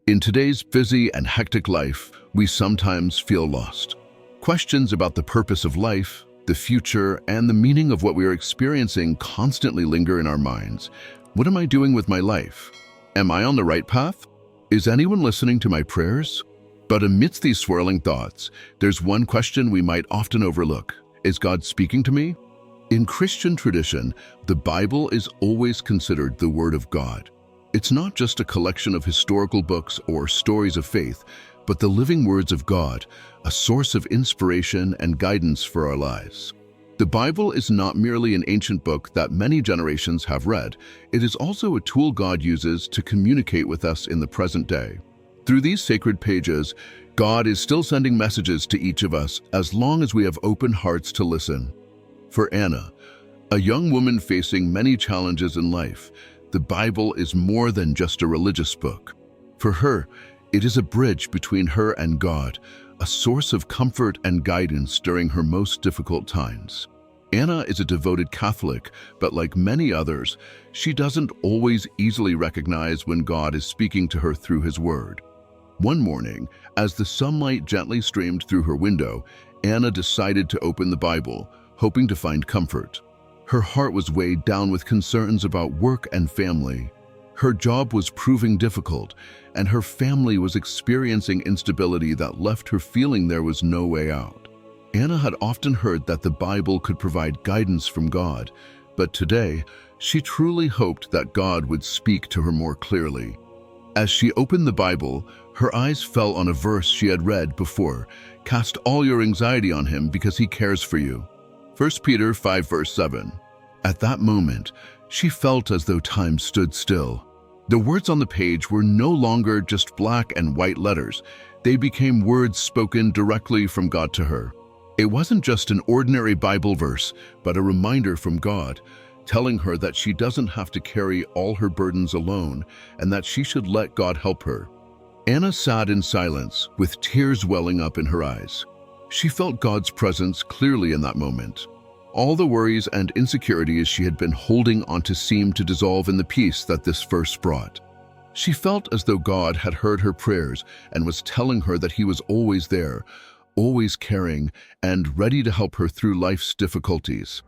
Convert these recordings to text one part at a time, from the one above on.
In today's busy and hectic life, we sometimes feel lost. Questions about the purpose of life, the future, and the meaning of what we are experiencing constantly linger in our minds. What am I doing with my life? Am I on the right path? Is anyone listening to my prayers? But amidst these swirling thoughts, there's one question we might often overlook. Is God speaking to me? In Christian tradition, the Bible is always considered the Word of God. It's not just a collection of historical books or stories of faith, but the living words of God, a source of inspiration and guidance for our lives. The Bible is not merely an ancient book that many generations have read. It is also a tool God uses to communicate with us in the present day. Through these sacred pages, God is still sending messages to each of us as long as we have open hearts to listen. For Anna, a young woman facing many challenges in life, the Bible is more than just a religious book. For her, it is a bridge between her and God, a source of comfort and guidance during her most difficult times. Anna is a devoted Catholic, but like many others, she doesn't always easily recognize when God is speaking to her through His Word. One morning, as the sunlight gently streamed through her window, Anna decided to open the Bible, hoping to find comfort. Her heart was weighed down with concerns about work and family. Her job was proving difficult, and her family was experiencing instability that left her feeling there was no way out. Anna had often heard that the Bible could provide guidance from God, but today, she truly hoped that God would speak to her more clearly. As she opened the Bible, her eyes fell on a verse she had read before. "Cast all your anxiety on Him because He cares for you." 1 Peter 5 verse 7. At that moment, she felt as though time stood still. The words on the page were no longer just black and white letters. They became words spoken directly from God to her. It wasn't just an ordinary Bible verse, but a reminder from God, telling her that she doesn't have to carry all her burdens alone and that she should let God help her. Anna sat in silence, with tears welling up in her eyes. She felt God's presence clearly in that moment. All the worries and insecurities she had been holding onto seemed to dissolve in the peace that this verse brought. She felt as though God had heard her prayers and was telling her that He was always there, always caring, and ready to help her through life's difficulties.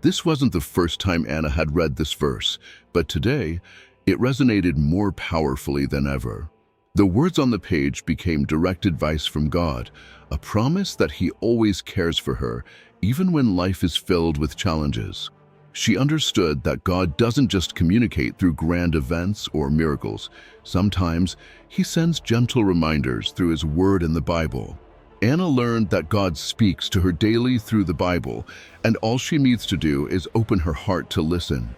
This wasn't the first time Anna had read this verse, but today, it resonated more powerfully than ever. The words on the page became direct advice from God, a promise that He always cares for her, even when life is filled with challenges. She understood that God doesn't just communicate through grand events or miracles. Sometimes He sends gentle reminders through His Word in the Bible. Anna learned that God speaks to her daily through the Bible, and all she needs to do is open her heart to listen.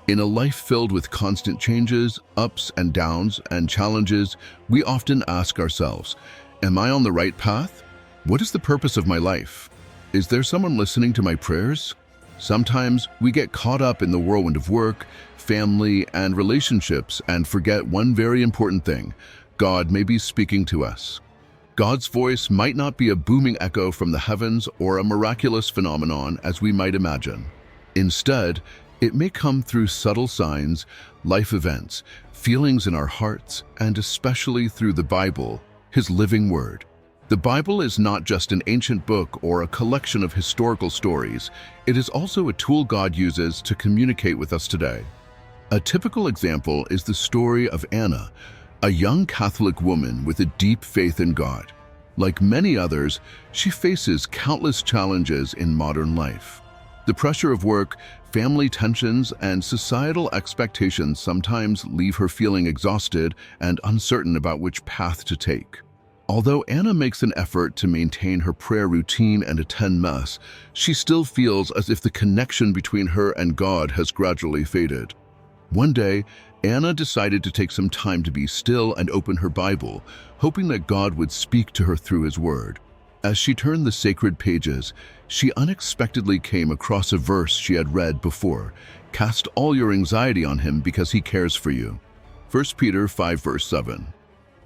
In a life filled with constant changes, ups and downs, and challenges, we often ask ourselves, am I on the right path? What is the purpose of my life? Is there someone listening to my prayers? Sometimes we get caught up in the whirlwind of work, family, and relationships and forget one very important thing: God may be speaking to us. God's voice might not be a booming echo from the heavens or a miraculous phenomenon as we might imagine. Instead, it may come through subtle signs, life events, feelings in our hearts, and especially through the Bible, His living Word. The Bible is not just an ancient book or a collection of historical stories. It is also a tool God uses to communicate with us today. A typical example is the story of Anna, a young Catholic woman with a deep faith in God. Like many others, she faces countless challenges in modern life. The pressure of work, family tensions, and societal expectations sometimes leave her feeling exhausted and uncertain about which path to take. Although Anna makes an effort to maintain her prayer routine and attend Mass, she still feels as if the connection between her and God has gradually faded. One day, Anna decided to take some time to be still and open her Bible, hoping that God would speak to her through His Word. As she turned the sacred pages, she unexpectedly came across a verse she had read before. "Cast all your anxiety on Him because He cares for you." 1 Peter 5 verse 7.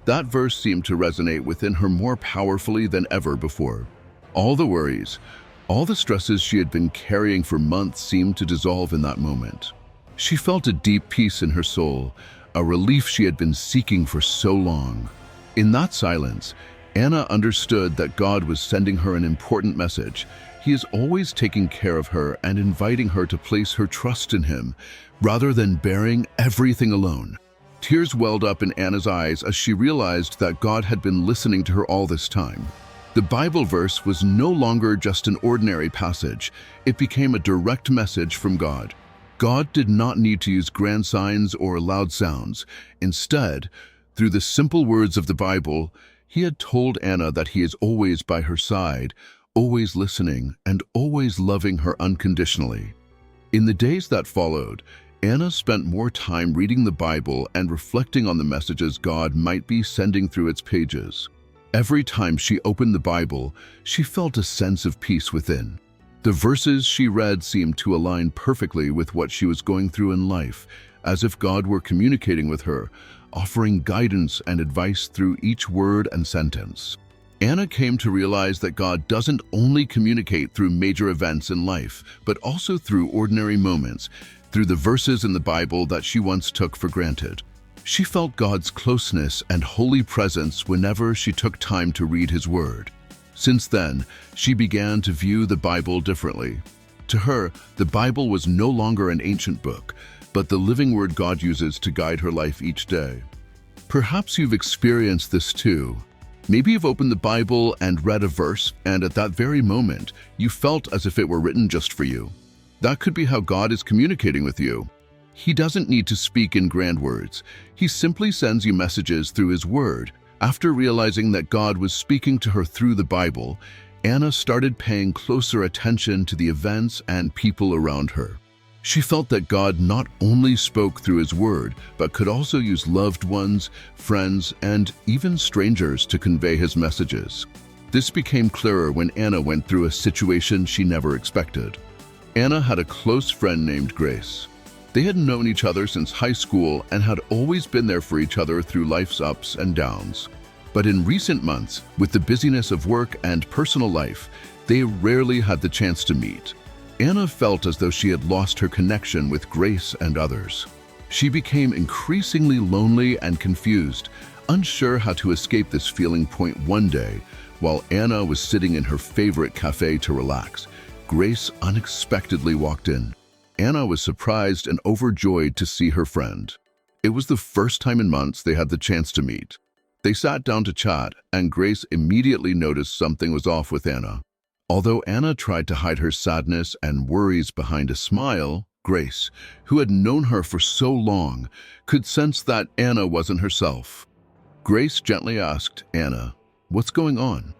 That verse seemed to resonate within her more powerfully than ever before. All the worries, all the stresses she had been carrying for months seemed to dissolve in that moment. She felt a deep peace in her soul, a relief she had been seeking for so long. In that silence, Anna understood that God was sending her an important message. He is always taking care of her and inviting her to place her trust in him, rather than bearing everything alone. Tears welled up in Anna's eyes as she realized that God had been listening to her all this time. The Bible verse was no longer just an ordinary passage. It became a direct message from God. God did not need to use grand signs or loud sounds. Instead, through the simple words of the Bible, he had told Anna that he is always by her side, always listening, and always loving her unconditionally. In the days that followed, Anna spent more time reading the Bible and reflecting on the messages God might be sending through its pages. Every time she opened the Bible, she felt a sense of peace within. The verses she read seemed to align perfectly with what she was going through in life, as if God were communicating with her, offering guidance and advice through each word and sentence. Anna came to realize that God doesn't only communicate through major events in life, but also through ordinary moments, through the verses in the Bible that she once took for granted. She felt God's closeness and holy presence whenever she took time to read his word. Since then, she began to view the Bible differently. To her, the Bible was no longer an ancient book, but the living word God uses to guide her life each day. Perhaps you've experienced this too. Maybe you've opened the Bible and read a verse, and at that very moment, you felt as if it were written just for you. That could be how God is communicating with you. He doesn't need to speak in grand words. He simply sends you messages through his word. After realizing that God was speaking to her through the Bible, Anna started paying closer attention to the events and people around her. She felt that God not only spoke through his word, but could also use loved ones, friends, and even strangers to convey his messages. This became clearer when Anna went through a situation she never expected. Anna had a close friend named Grace. They had known each other since high school and had always been there for each other through life's ups and downs. But in recent months, with the busyness of work and personal life, they rarely had the chance to meet. Anna felt as though she had lost her connection with Grace and others. She became increasingly lonely and confused, unsure how to escape this feeling. One day, while Anna was sitting in her favorite cafe to relax, Grace unexpectedly walked in. Anna was surprised and overjoyed to see her friend. It was the first time in months they had the chance to meet. They sat down to chat, and Grace immediately noticed something was off with Anna. Although Anna tried to hide her sadness and worries behind a smile, Grace, who had known her for so long, could sense that Anna wasn't herself. Grace gently asked, "Anna, what's going on?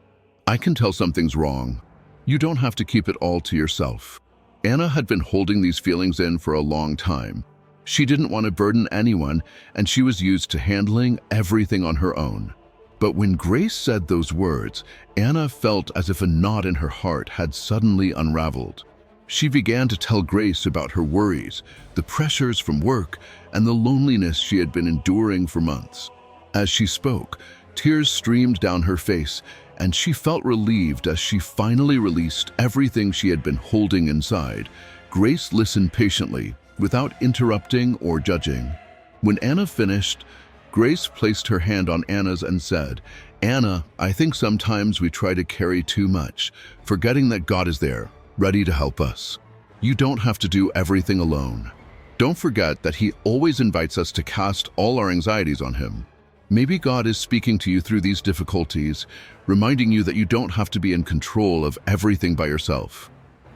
I can tell something's wrong. You don't have to keep it all to yourself." Anna had been holding these feelings in for a long time. She didn't want to burden anyone, and she was used to handling everything on her own. But when Grace said those words, Anna felt as if a knot in her heart had suddenly unraveled. She began to tell Grace about her worries, the pressures from work, and the loneliness she had been enduring for months. As she spoke, tears streamed down her face, and she felt relieved as she finally released everything she had been holding inside. Grace listened patiently, without interrupting or judging. When Anna finished, Grace placed her hand on Anna's and said, "Anna, I think sometimes we try to carry too much, forgetting that God is there, ready to help us. You don't have to do everything alone. Don't forget that he always invites us to cast all our anxieties on him. Maybe God is speaking to you through these difficulties, reminding you that you don't have to be in control of everything by yourself."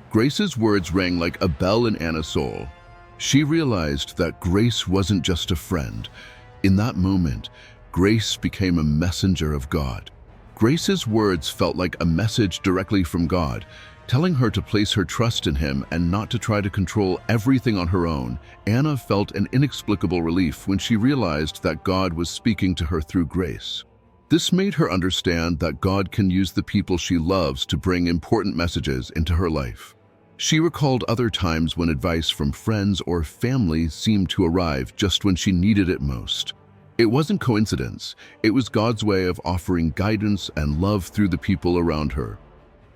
Grace's words rang like a bell in Anna's soul. She realized that Grace wasn't just a friend. In that moment, Grace became a messenger of God. Grace's words felt like a message directly from God, telling her to place her trust in him and not to try to control everything on her own. Anna felt an inexplicable relief when she realized that God was speaking to her through Grace. This made her understand that God can use the people she loves to bring important messages into her life. She recalled other times when advice from friends or family seemed to arrive just when she needed it most. It wasn't coincidence. It was God's way of offering guidance and love through the people around her.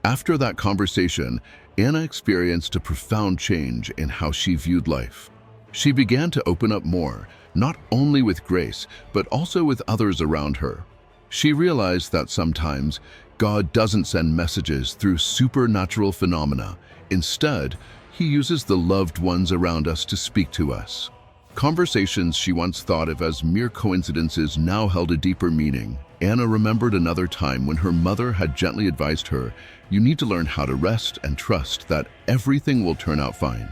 After that conversation, Anna experienced a profound change in how she viewed life. She began to open up more, not only with grace, but also with others around her. She realized that sometimes God doesn't send messages through supernatural phenomena. Instead, He uses the loved ones around us to speak to us. Conversations she once thought of as mere coincidences now held a deeper meaning. Anna remembered another time when her mother had gently advised her, "You need to learn how to rest and trust that everything will turn out fine."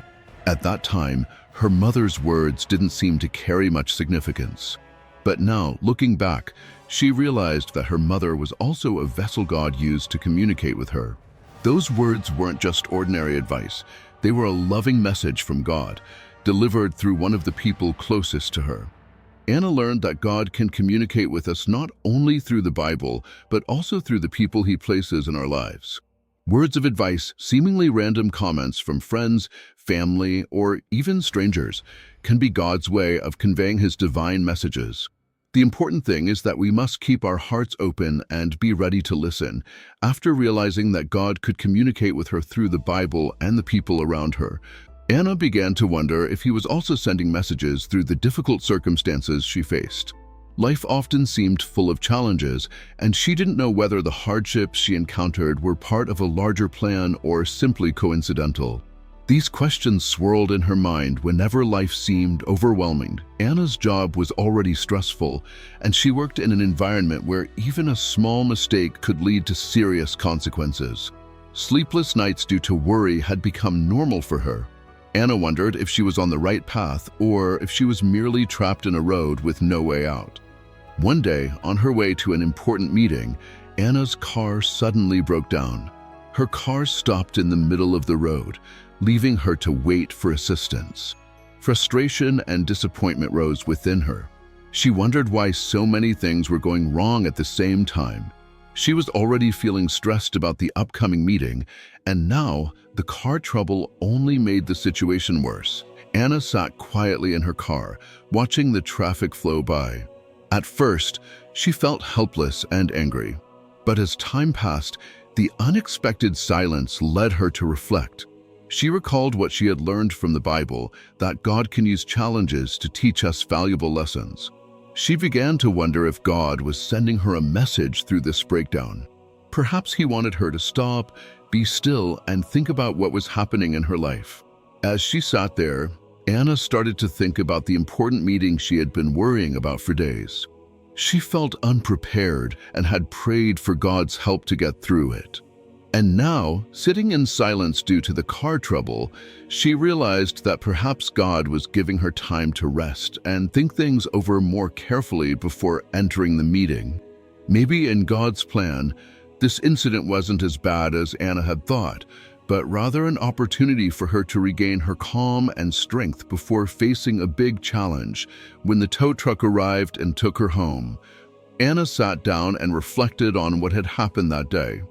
At that time, her mother's words didn't seem to carry much significance. But now, looking back, she realized that her mother was also a vessel God used to communicate with her. Those words weren't just ordinary advice. They were a loving message from God, delivered through one of the people closest to her. Anna learned that God can communicate with us not only through the Bible, but also through the people He places in our lives. Words of advice, seemingly random comments from friends, family, or even strangers, can be God's way of conveying His divine messages. The important thing is that we must keep our hearts open and be ready to listen. After realizing that God could communicate with her through the Bible and the people around her, Anna began to wonder if He was also sending messages through the difficult circumstances she faced. Life often seemed full of challenges, and she didn't know whether the hardships she encountered were part of a larger plan or simply coincidental. These questions swirled in her mind whenever life seemed overwhelming. Anna's job was already stressful, and she worked in an environment where even a small mistake could lead to serious consequences. Sleepless nights due to worry had become normal for her. Anna wondered if she was on the right path or if she was merely trapped in a road with no way out. One day, on her way to an important meeting, Anna's car suddenly broke down. Her car stopped in the middle of the road, leaving her to wait for assistance. Frustration and disappointment rose within her. She wondered why so many things were going wrong at the same time. She was already feeling stressed about the upcoming meeting, and now the car trouble only made the situation worse. Anna sat quietly in her car, watching the traffic flow by. At first, she felt helpless and angry. But as time passed, the unexpected silence led her to reflect. She recalled what she had learned from the Bible, that God can use challenges to teach us valuable lessons. She began to wonder if God was sending her a message through this breakdown. Perhaps He wanted her to stop, be still, and think about what was happening in her life. As she sat there, Anna started to think about the important meeting she had been worrying about for days. She felt unprepared and had prayed for God's help to get through it. And now, sitting in silence due to the car trouble, she realized that perhaps God was giving her time to rest and think things over more carefully before entering the meeting. Maybe in God's plan, this incident wasn't as bad as Anna had thought, but rather an opportunity for her to regain her calm and strength before facing a big challenge. When the tow truck arrived and took her home, Anna sat down and reflected on what had happened that day.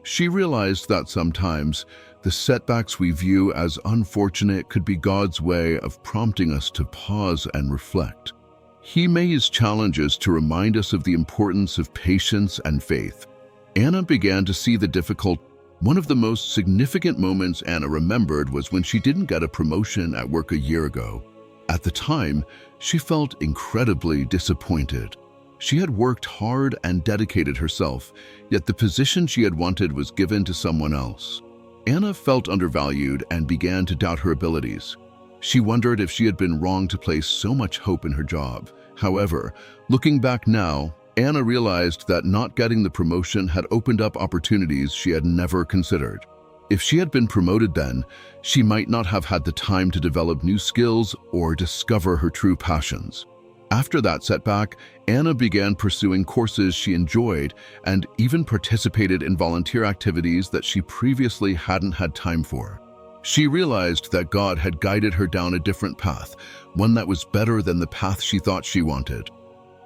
She realized that sometimes the setbacks we view as unfortunate could be God's way of prompting us to pause and reflect. He may use challenges to remind us of the importance of patience and faith. Anna began to see the difficult. One of the most significant moments Anna remembered was when she didn't get a promotion at work a year ago. At the time, she felt incredibly disappointed. She had worked hard and dedicated herself, yet the position she had wanted was given to someone else. Anna felt undervalued and began to doubt her abilities. She wondered if she had been wrong to place so much hope in her job. However, looking back now, Anna realized that not getting the promotion had opened up opportunities she had never considered. If she had been promoted then, she might not have had the time to develop new skills or discover her true passions. After that setback, Anna began pursuing courses she enjoyed and even participated in volunteer activities that she previously hadn't had time for. She realized that God had guided her down a different path, one that was better than the path she thought she wanted.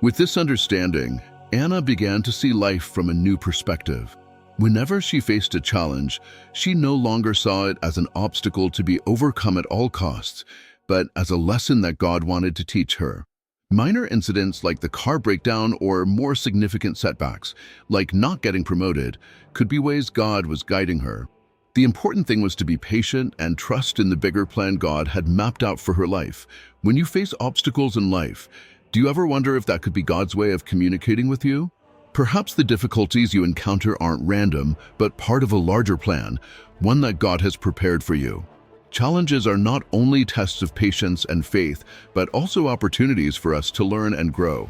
With this understanding, Anna began to see life from a new perspective. Whenever she faced a challenge, she no longer saw it as an obstacle to be overcome at all costs, but as a lesson that God wanted to teach her. Minor incidents like the car breakdown or more significant setbacks, like not getting promoted, could be ways God was guiding her. The important thing was to be patient and trust in the bigger plan God had mapped out for her life. When you face obstacles in life, do you ever wonder if that could be God's way of communicating with you? Perhaps the difficulties you encounter aren't random, but part of a larger plan, one that God has prepared for you. Challenges are not only tests of patience and faith, but also opportunities for us to learn and grow.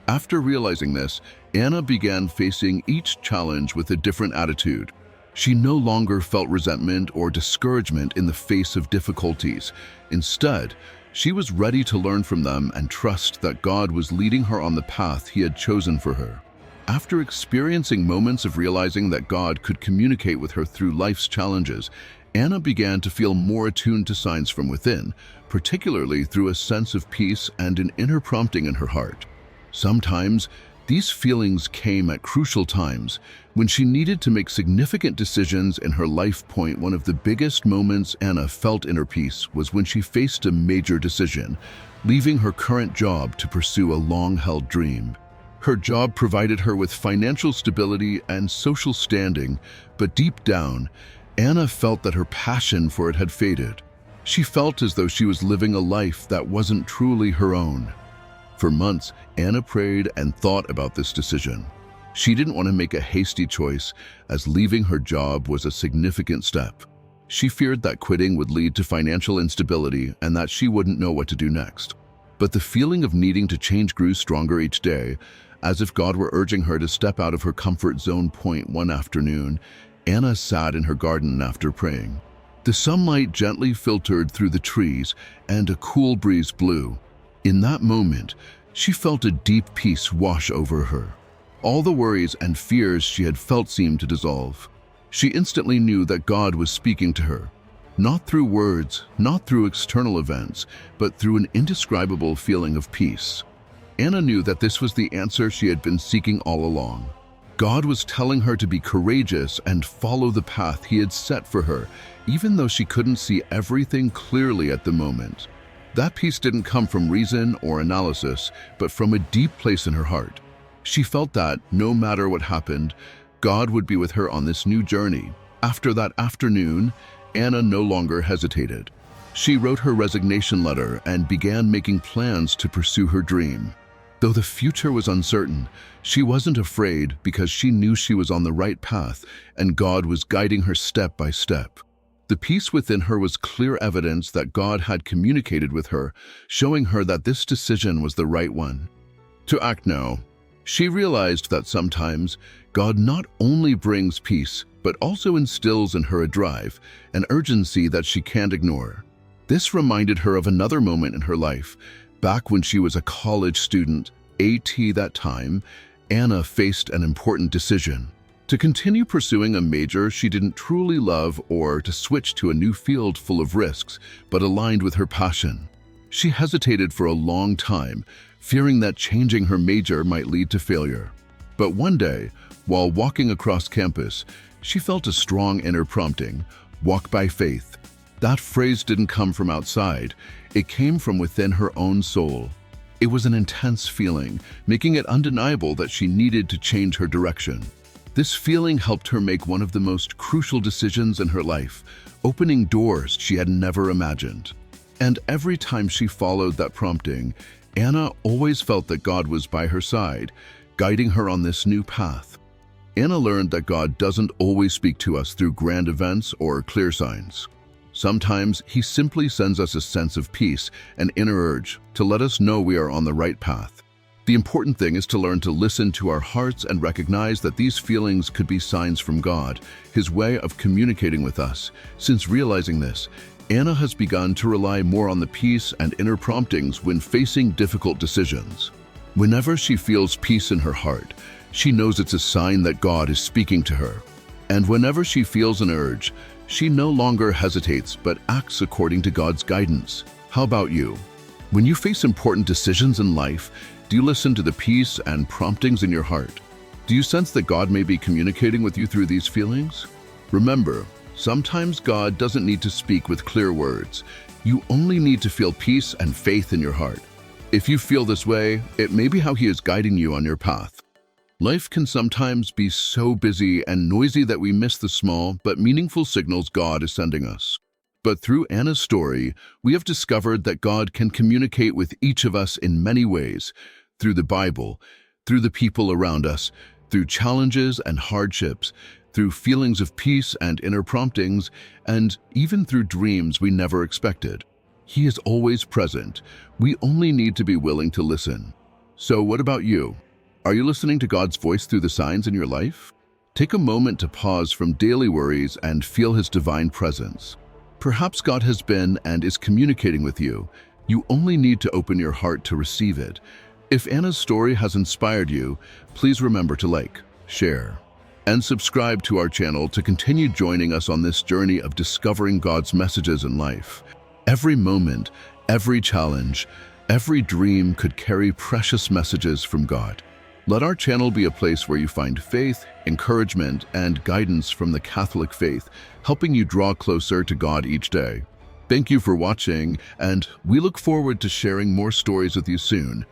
After realizing this, Anna began facing each challenge with a different attitude. She no longer felt resentment or discouragement in the face of difficulties. Instead, she was ready to learn from them and trust that God was leading her on the path He had chosen for her. After experiencing moments of realizing that God could communicate with her through life's challenges, Anna began to feel more attuned to signs from within, particularly through a sense of peace and an inner prompting in her heart. Sometimes, these feelings came at crucial times when she needed to make significant decisions in her life. One of the biggest moments Anna felt inner peace was when she faced a major decision, leaving her current job to pursue a long-held dream. Her job provided her with financial stability and social standing, but deep down, Anna felt that her passion for it had faded. She felt as though she was living a life that wasn't truly her own. For months, Anna prayed and thought about this decision. She didn't want to make a hasty choice, as leaving her job was a significant step. She feared that quitting would lead to financial instability and that she wouldn't know what to do next. But the feeling of needing to change grew stronger each day, as if God were urging her to step out of her comfort zone. One afternoon, Anna sat in her garden after praying. The sunlight gently filtered through the trees and a cool breeze blew. In that moment, she felt a deep peace wash over her. All the worries and fears she had felt seemed to dissolve. She instantly knew that God was speaking to her, not through words, not through external events, but through an indescribable feeling of peace. Anna knew that this was the answer she had been seeking all along. God was telling her to be courageous and follow the path He had set for her, even though she couldn't see everything clearly at the moment. That peace didn't come from reason or analysis, but from a deep place in her heart. She felt that, no matter what happened, God would be with her on this new journey. After that afternoon, Anna no longer hesitated. She wrote her resignation letter and began making plans to pursue her dream. Though the future was uncertain, she wasn't afraid because she knew she was on the right path and God was guiding her step by step. The peace within her was clear evidence that God had communicated with her, showing her that this decision was the right one. To act now, she realized that sometimes God not only brings peace, but also instills in her a drive, an urgency that she can't ignore. This reminded her of another moment in her life. Back when she was a college student, that time, Anna faced an important decision. To continue pursuing a major she didn't truly love or to switch to a new field full of risks, but aligned with her passion. She hesitated for a long time, fearing that changing her major might lead to failure. But one day, while walking across campus, she felt a strong inner prompting, "Walk by faith." That phrase didn't come from outside, it came from within her own soul. It was an intense feeling, making it undeniable that she needed to change her direction. This feeling helped her make one of the most crucial decisions in her life, opening doors she had never imagined. And every time she followed that prompting, Anna always felt that God was by her side, guiding her on this new path. Anna learned that God doesn't always speak to us through grand events or clear signs. Sometimes He simply sends us a sense of peace, an inner urge, to let us know we are on the right path. The important thing is to learn to listen to our hearts and recognize that these feelings could be signs from God, His way of communicating with us. Since realizing this, Anna has begun to rely more on the peace and inner promptings when facing difficult decisions. Whenever she feels peace in her heart, she knows it's a sign that God is speaking to her. And whenever she feels an urge, she no longer hesitates but acts according to God's guidance. How about you? When you face important decisions in life, do you listen to the peace and promptings in your heart? Do you sense that God may be communicating with you through these feelings? Remember, sometimes God doesn't need to speak with clear words. You only need to feel peace and faith in your heart. If you feel this way, it may be how He is guiding you on your path. Life can sometimes be so busy and noisy that we miss the small but meaningful signals God is sending us. But through Anna's story, we have discovered that God can communicate with each of us in many ways, through the Bible, through the people around us, through challenges and hardships, through feelings of peace and inner promptings, and even through dreams we never expected. He is always present. We only need to be willing to listen. So what about you? Are you listening to God's voice through the signs in your life? Take a moment to pause from daily worries and feel His divine presence. Perhaps God has been and is communicating with you. You only need to open your heart to receive it. If Anna's story has inspired you, please remember to like, share, and subscribe to our channel to continue joining us on this journey of discovering God's messages in life. Every moment, every challenge, every dream could carry precious messages from God. Let our channel be a place where you find faith, encouragement, and guidance from the Catholic faith, helping you draw closer to God each day. Thank you for watching, and we look forward to sharing more stories with you soon.